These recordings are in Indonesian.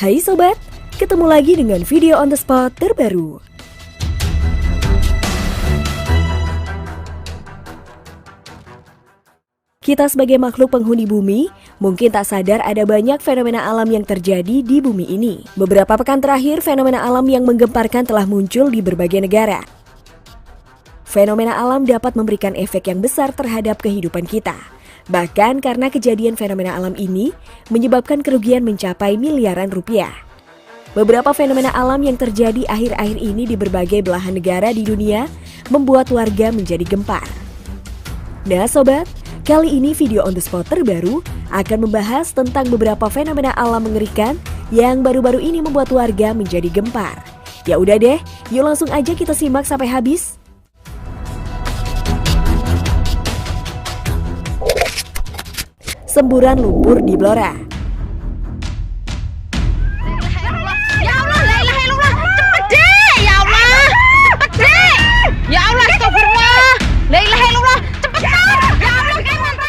Hai sobat, ketemu lagi dengan video on the spot terbaru. Kita sebagai makhluk penghuni bumi, mungkin tak sadar ada banyak fenomena alam yang terjadi di bumi ini. Beberapa pekan terakhir, fenomena alam yang menggemparkan telah muncul di berbagai negara. Fenomena alam dapat memberikan efek yang besar terhadap kehidupan kita. Bahkan karena kejadian fenomena alam ini menyebabkan kerugian mencapai miliaran rupiah. Beberapa fenomena alam yang terjadi akhir-akhir ini di berbagai belahan negara di dunia membuat warga menjadi gempar. Nah sobat, kali ini video on the spot terbaru akan membahas tentang beberapa fenomena alam mengerikan yang baru-baru ini membuat warga menjadi gempar. Ya udah deh, yuk langsung aja kita simak sampai habis. Semburan lumpur di Blora. Ya Allah, la ilaha illallah. Cepet deh, ya Allah. Cepet deh. Ya Allah, astagfirullah. La ilaha illallah. Cepetan. Ya Allah,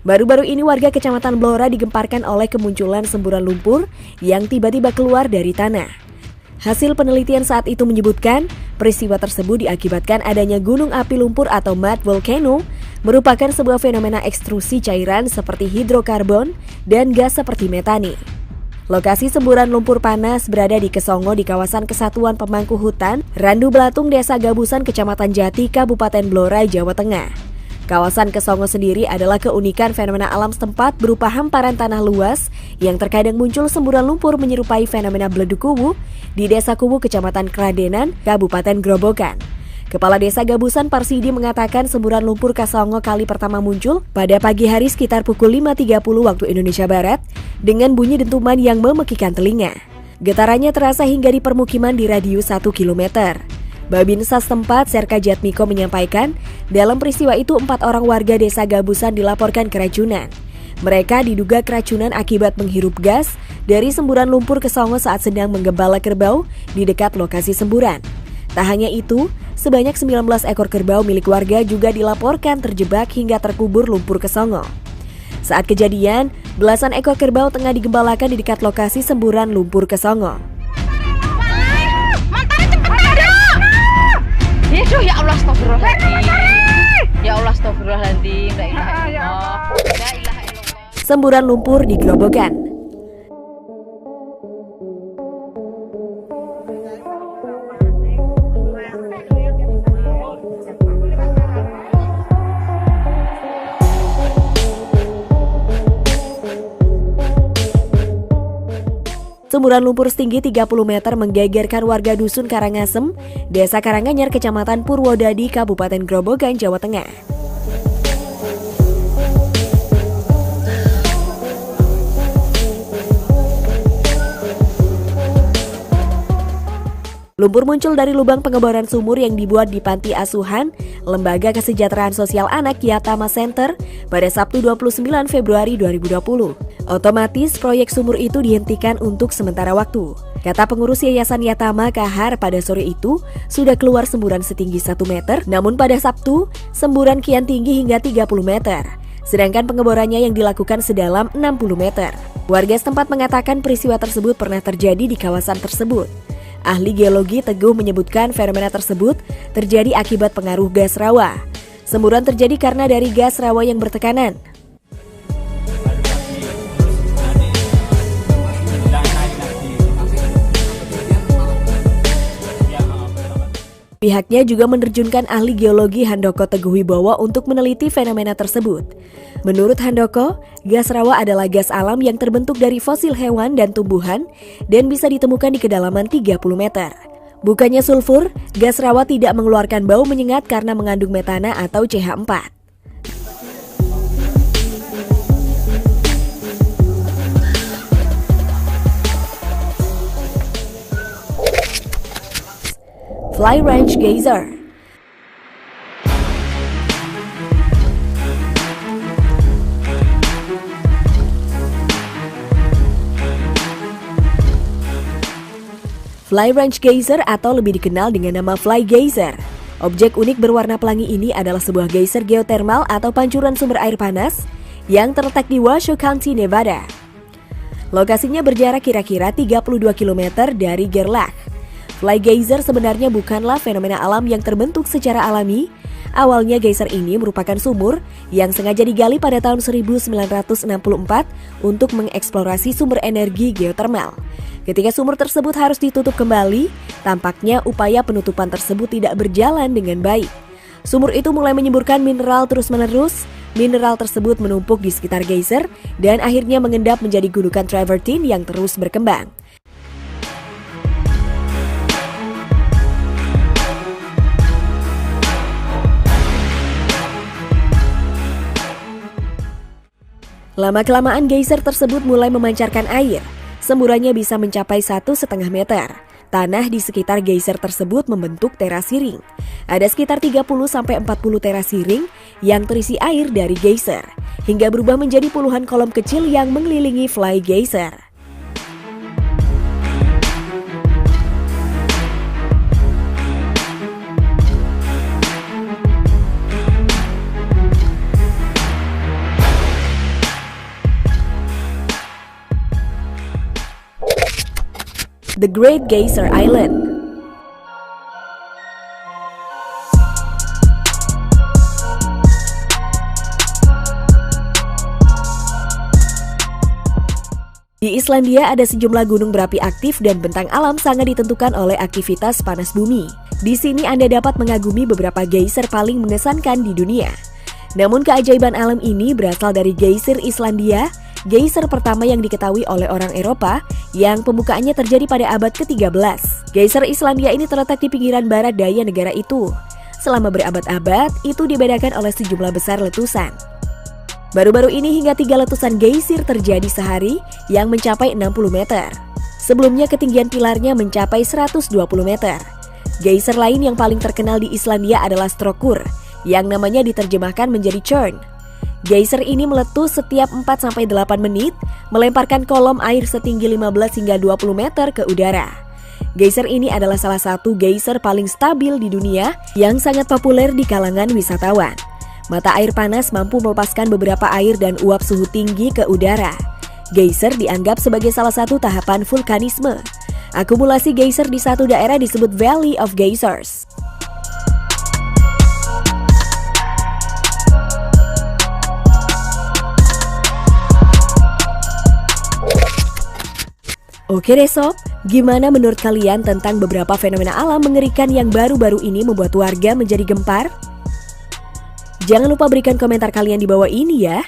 Baru-baru ini warga Kecamatan Blora digemparkan oleh kemunculan semburan lumpur yang tiba-tiba keluar dari tanah. Hasil penelitian saat itu menyebutkan, peristiwa tersebut diakibatkan adanya gunung api lumpur atau mud volcano, merupakan sebuah fenomena ekstrusi cairan seperti hidrokarbon dan gas seperti metane. Lokasi semburan lumpur panas berada di Kesongo di kawasan Kesatuan Pemangku Hutan, Randu Belatung, Desa Gabusan, Kecamatan Jati, Kabupaten Blora, Jawa Tengah. Kawasan Kesongo sendiri adalah keunikan fenomena alam setempat berupa hamparan tanah luas yang terkadang muncul semburan lumpur menyerupai fenomena beleduk kuwu di Desa Kuwu, Kecamatan Kradenan, Kabupaten Grobogan. Kepala Desa Gabusan Parsidi mengatakan semburan lumpur Kesongo kali pertama muncul pada pagi hari sekitar pukul 5.30 waktu Indonesia Barat dengan bunyi dentuman yang memekikan telinga. Getarannya terasa hingga di permukiman di radius 1 km. Babinsa setempat Serka Jatmiko menyampaikan, dalam peristiwa itu 4 orang warga Desa Gabusan dilaporkan keracunan. Mereka diduga keracunan akibat menghirup gas dari semburan lumpur Kesongo saat sedang menggembala kerbau di dekat lokasi semburan. Tak hanya itu, sebanyak 19 ekor kerbau milik warga juga dilaporkan terjebak hingga terkubur lumpur Kesongo. Saat kejadian, belasan ekor kerbau tengah digembalakan di dekat lokasi semburan lumpur Kesongo. Ya Allah, astagfirullahaladzim. Ya Allah, astagfirullahaladzim. La ilaha illallah. La ilaha illallah. Semburan lumpur di Grobogan. Semburan lumpur setinggi 30 meter menggegerkan warga Dusun Karangasem, Desa Karanganyar, Kecamatan Purwodadi, Kabupaten Grobogan, Jawa Tengah. Lumpur muncul dari lubang pengeboran sumur yang dibuat di Panti Asuhan Lembaga Kesejahteraan Sosial Anak Yatama Center pada Sabtu 29 Februari 2020. Otomatis proyek sumur itu dihentikan untuk sementara waktu. Kata pengurus Yayasan Yatama Kahar, pada sore itu sudah keluar semburan setinggi 1 meter, namun pada Sabtu semburan kian tinggi hingga 30 meter. Sedangkan pengeborannya yang dilakukan sedalam 60 meter. Warga setempat mengatakan peristiwa tersebut pernah terjadi di kawasan tersebut. Ahli geologi Teguh menyebutkan fenomena tersebut terjadi akibat pengaruh gas rawa. Semburan terjadi karena dari gas rawa yang bertekanan. Pihaknya juga menerjunkan ahli geologi Handoko Teguh Wibowo untuk meneliti fenomena tersebut. Menurut Handoko, gas rawa adalah gas alam yang terbentuk dari fosil hewan dan tumbuhan dan bisa ditemukan di kedalaman 30 meter. Bukannya sulfur, gas rawa tidak mengeluarkan bau menyengat karena mengandung metana atau CH4. Fly Ranch Geyser. Fly Ranch Geyser atau lebih dikenal dengan nama Fly Geyser. Objek unik berwarna pelangi ini adalah sebuah geyser geotermal atau pancuran sumber air panas yang terletak di Washoe County, Nevada. Lokasinya berjarak kira-kira 32 km dari Gerlach. Fly geyser sebenarnya bukanlah fenomena alam yang terbentuk secara alami. Awalnya geyser ini merupakan sumur yang sengaja digali pada tahun 1964 untuk mengeksplorasi sumber energi geotermal. Ketika sumur tersebut harus ditutup kembali, tampaknya upaya penutupan tersebut tidak berjalan dengan baik. Sumur itu mulai menyemburkan mineral terus-menerus. Mineral tersebut menumpuk di sekitar geyser dan akhirnya mengendap menjadi gundukan travertine yang terus berkembang. Lama-kelamaan geyser tersebut mulai memancarkan air. Semburannya bisa mencapai 1,5 meter. Tanah di sekitar geyser tersebut membentuk terasiring. Ada sekitar 30-40 terasiring yang terisi air dari geyser, hingga berubah menjadi puluhan kolom kecil yang mengelilingi fly geyser. The Great Geyser Island. Di Islandia ada sejumlah gunung berapi aktif dan bentang alam sangat ditentukan oleh aktivitas panas bumi. Di sini Anda dapat mengagumi beberapa geyser paling mengesankan di dunia. Namun keajaiban alam ini berasal dari geyser Islandia, geyser pertama yang diketahui oleh orang Eropa yang pembukaannya terjadi pada abad ke-13. Geyser Islandia ini terletak di pinggiran barat daya negara itu. Selama berabad-abad, itu dibedakan oleh sejumlah besar letusan. Baru-baru ini hingga 3 letusan geysir terjadi sehari yang mencapai 60 meter. Sebelumnya ketinggian pilarnya mencapai 120 meter. Geyser lain yang paling terkenal di Islandia adalah Strokur, yang namanya diterjemahkan menjadi churn. Geyser ini meletus setiap 4-8 menit, melemparkan kolom air setinggi 15 hingga 20 meter ke udara. Geyser ini adalah salah satu geyser paling stabil di dunia yang sangat populer di kalangan wisatawan. Mata air panas mampu melepaskan beberapa air dan uap suhu tinggi ke udara. Geyser dianggap sebagai salah satu tahapan vulkanisme. Akumulasi geyser di satu daerah disebut Valley of Geysers. Oke deh sob, gimana menurut kalian tentang beberapa fenomena alam mengerikan yang baru-baru ini membuat warga menjadi gempar? Jangan lupa berikan komentar kalian di bawah ini ya.